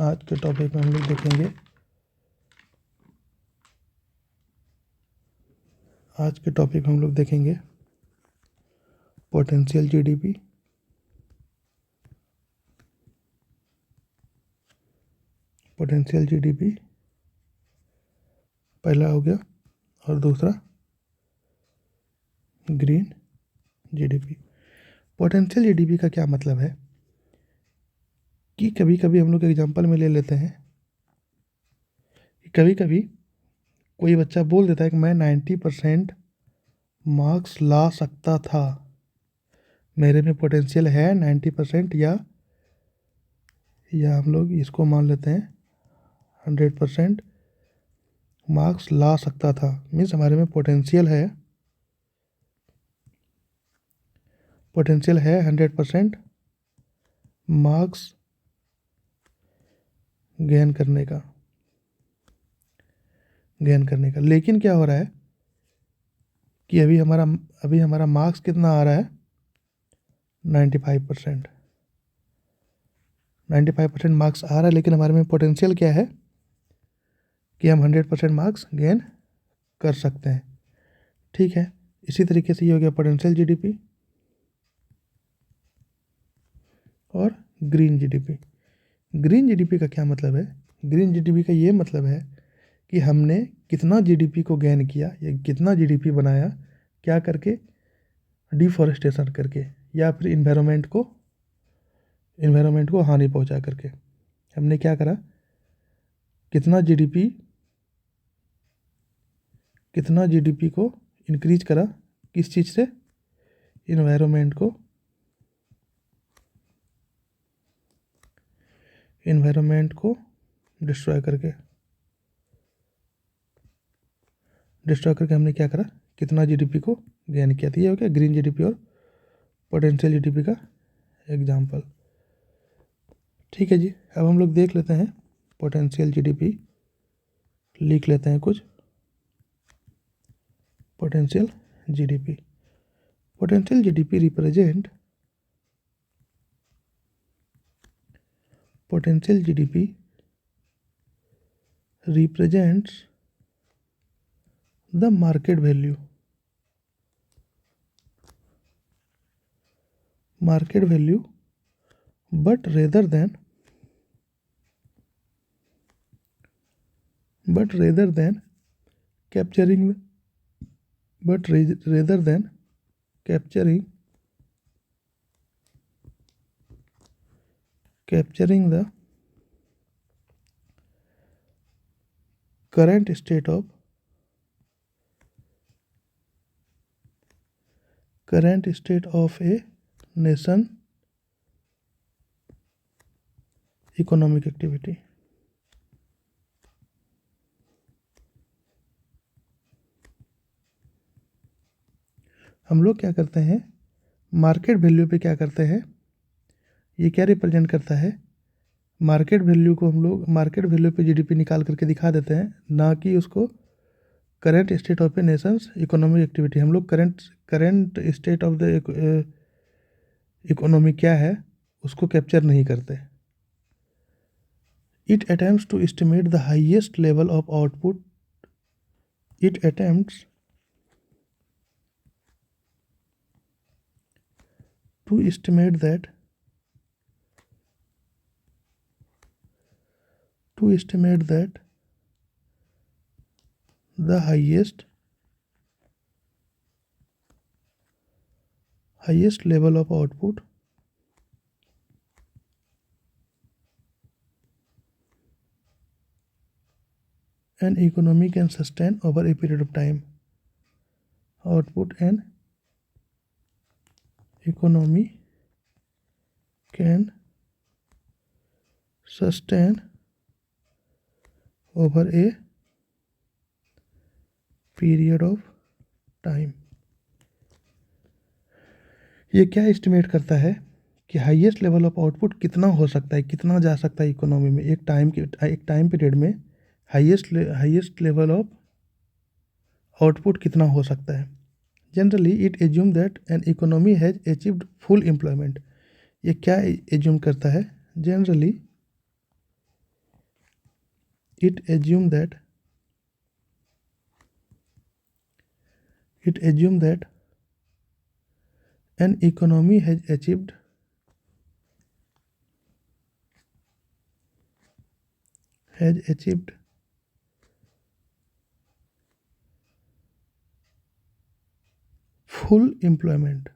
आज के टॉपिक में हम लोग देखेंगे पोटेंशियल जीडीपी, पहला हो गया, और दूसरा ग्रीन जीडीपी। पोटेंशियल जीडीपी का क्या मतलब है कि कभी कभी हम लोग एग्जांपल में ले लेते हैं कि कभी कभी कोई बच्चा बोल देता है कि मैं 90% मार्क्स ला सकता था, मेरे में पोटेंशियल है 90%, या हम लोग इसको मान लेते हैं 100% मार्क्स ला सकता था। मीन्स हमारे में पोटेंशियल है 100% मार्क्स गेन करने का। लेकिन क्या हो रहा है कि अभी हमारा मार्क्स कितना आ रहा है 95%। 95% मार्क्स आ रहा है, लेकिन हमारे में पोटेंशियल क्या है कि हम 100% मार्क्स गेन कर सकते हैं। ठीक है, इसी तरीके से ये हो गया पोटेंशियल जीडीपी और ग्रीन जीडीपी। ग्रीन जीडीपी का क्या मतलब है? ग्रीन जीडीपी का ये मतलब है कि हमने कितना जीडीपी को गेन किया या कितना जीडीपी बनाया, क्या करके, डिफॉरेस्टेशन करके, या फिर इन्वायरमेंट को हानि पहुंचा करके। हमने क्या करा, कितना जीडीपी को इंक्रीज करा, किस चीज़ से? इन्वायरमेंट को डिस्ट्रॉय करके हमने क्या करा, कितना जीडीपी को गेन किया। तो ये हो गया ग्रीन जीडीपी और पोटेंशियल जीडीपी का एग्जाम्पल। ठीक है जी, अब हम लोग देख लेते हैं पोटेंशियल जीडीपी, लिख लेते हैं कुछ। Potential GDP represent represents the market value but rather than capturing the current state of a nation economic activity। हम लोग क्या करते हैं, मार्केट वैल्यू पे क्या करते हैं, ये क्या रिप्रेजेंट करता है, मार्केट वैल्यू को हम लोग मार्केट वैल्यू पे जीडीपी निकाल करके दिखा देते हैं, ना कि उसको current state of A Nations economic activity. हम लोग current state of the economy क्या है उसको कैप्चर नहीं करते। It attempts to estimate the highest level of output the highest level of output an economy can sustain over a period of time। Output an economy can sustain over a period of time। ये क्या estimate करता है कि highest level of output कितना हो सकता है, कितना जा सकता है इकोनॉमी में एक टाइम पीरियड में, हाईएस्ट लेवल ऑफ आउटपुट कितना हो सकता है। Generally it assume that an economy has achieved full employment. ये क्या एज्यूम करता है, generally it assumes that an economy has achieved full employment.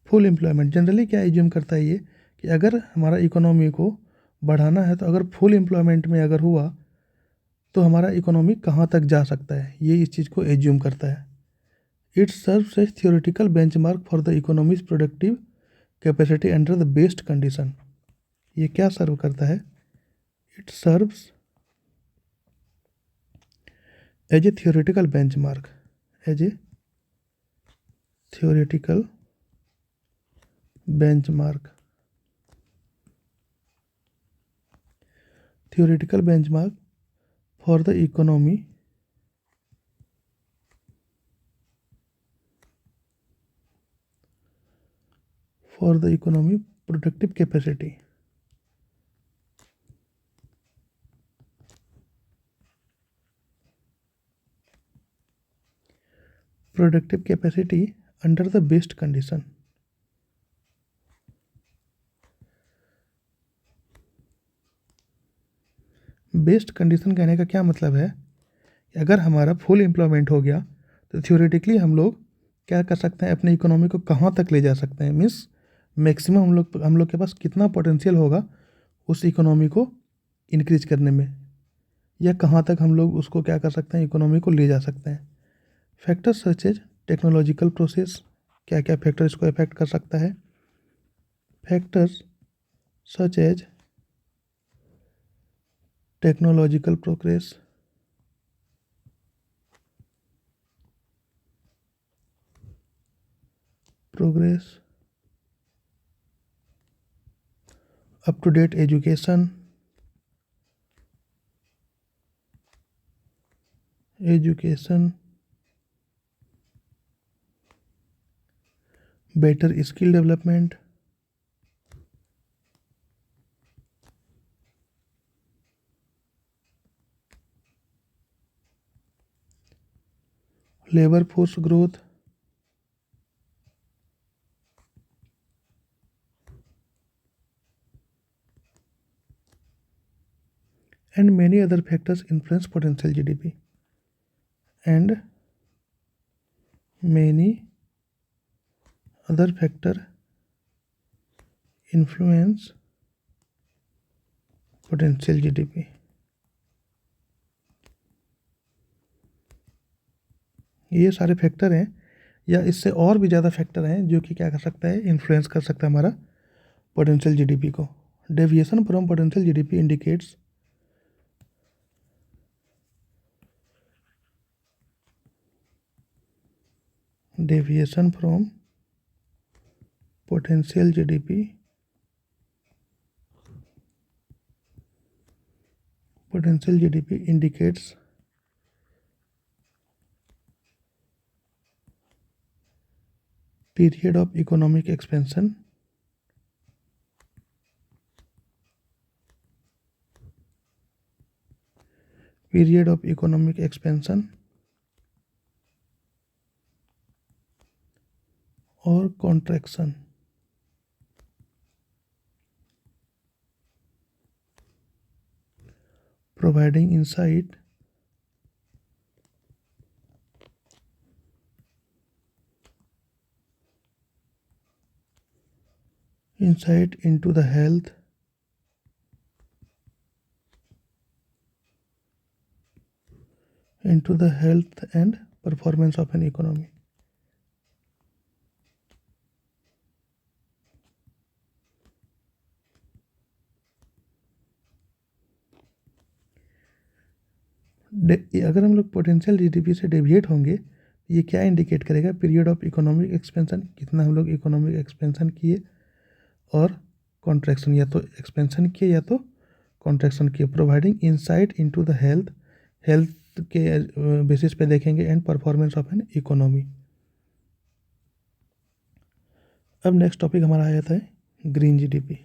Full employment generally क्या एज्यूम करता है ये कि अगर हमारा इकोनॉमी को बढ़ाना है तो अगर फुल एम्प्लॉयमेंट में अगर हुआ तो हमारा इकोनॉमी कहाँ तक जा सकता है, ये इस चीज़ को एज्यूम करता है. It serves as theoretical benchmark for the economy's productive capacity under the best condition. ये क्या सर्व करता है? It serves as a theoretical benchmark, as a theoretical benchmark for the economy productive capacity. Productive capacity under the best condition. Best condition कहने का क्या मतलब है कि अगर हमारा फुल एम्प्लॉयमेंट हो गया तो थियोरेटिकली हम लोग क्या कर सकते हैं, अपने इकोनॉमी को कहाँ तक ले जा सकते हैं, मीन्स मैक्सिमम हम लोग के पास कितना पोटेंशियल होगा उस इकोनॉमी को इंक्रीज करने में, या कहाँ तक हम लोग उसको क्या कर सकते हैं, इकोनॉमी को ले जा सकते हैं. Factors such as technological process, क्या क्या फैक्टर इसको इफेक्ट कर सकता है? Factors such as technological progress, up to date education, better skill development, labor force growth, and many other factors influence potential GDP. And many other factors influence potential GDP. ये सारे factor हैं या इससे और भी ज़्यादा फैक्टर हैं जो कि क्या कर सकता है, इन्फ्लुएंस कर सकता है हमारा पोटेंशियल जीडीपी को. Deviation from potential GDP indicates deviation from potential GDP indicates period of economic expansion or contraction. Providing insight into the health and performance of an economy. अगर हम लोग पोटेंशियल जीडीपी से deviate होंगे, ये क्या indicate करेगा? Period of economic expansion, कितना हम लोग इकोनॉमिक एक्सपेंशन किए, और कॉन्ट्रैक्शन, या तो एक्सपेंशन किए या तो कॉन्ट्रैक्शन किए. Providing insight into the health के बेसिस पे देखेंगे, and performance of an economy. अब नेक्स्ट टॉपिक हमारा आ जाता है green GDP,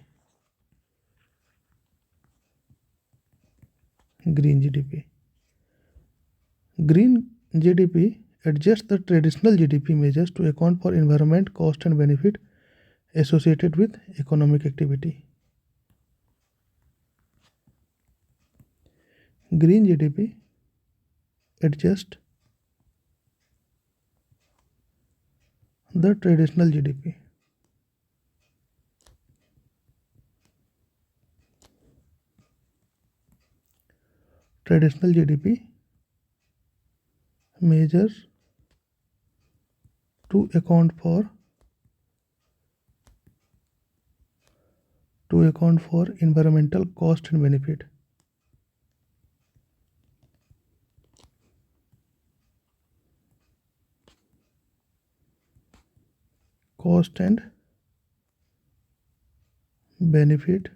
green GDP, green GDP adjusts the traditional GDP measures to account for environment, cost and benefit associated with economic activity. Green GDP adjusts the traditional GDP. Traditional GDP measures to account for environmental cost and benefit. Cost and benefit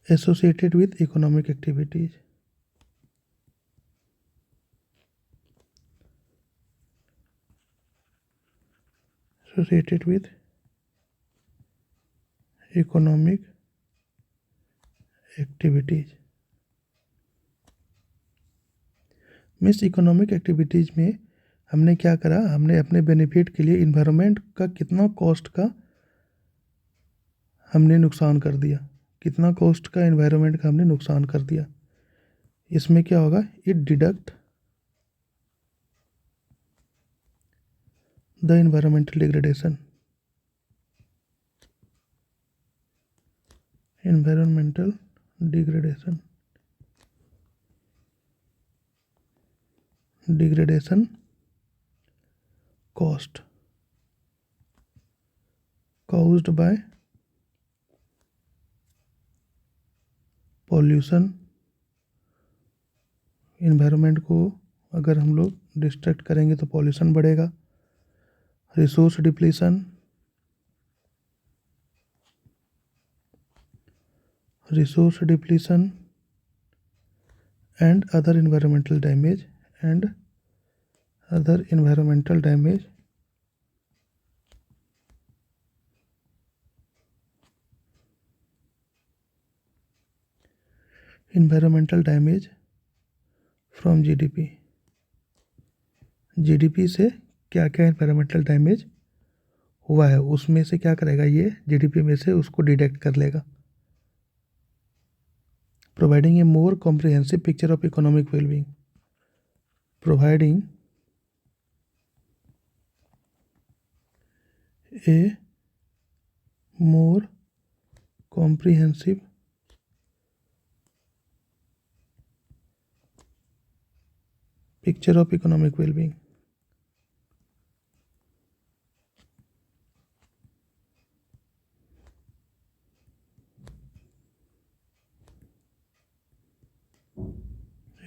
associated with economic activities. Associated with economic activities. Means economic activities में हमने क्या करा, हमने अपने benefit के लिए environment का कितना कॉस्ट का हमने नुकसान कर दिया, कितना कॉस्ट का इन्वायरमेंट का हमने नुकसान कर दिया। इसमें क्या होगा, it deduct the environmental degradation, environmental degradation cost caused by pollution। Environment को अगर हम लोग डिस्ट्रैक्ट करेंगे तो पॉल्यूशन बढ़ेगा। Resource depletion, and other environmental damage environmental damage from GDP। GDP से क्या क्या एनवायरमेंटल डैमेज हुआ है उसमें से क्या करेगा, ये जीडीपी में से उसको डिडक्ट कर लेगा। Providing a more comprehensive picture of economic well-being, providing a more comprehensive picture of economic well-being।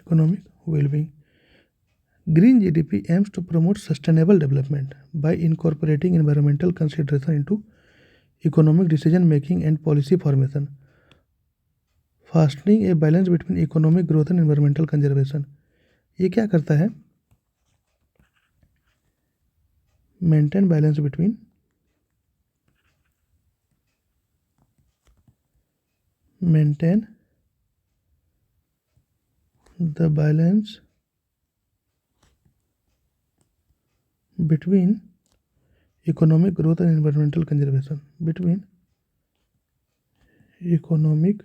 Economic well-being. Green GDP aims to promote sustainable development by incorporating environmental consideration into economic decision making and policy formation, fostering a balance between economic growth and environmental conservation। ये क्या करता है, maintain balance between maintain the balance between economic growth and environmental conservation, between economic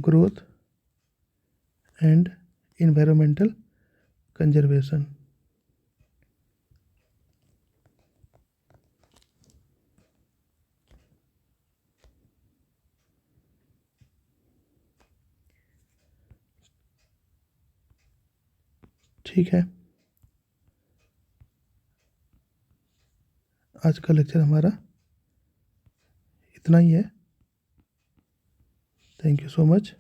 growth and environmental conservation। ठीक है, आज का lecture हमारा इतना ही है। Thank you so much.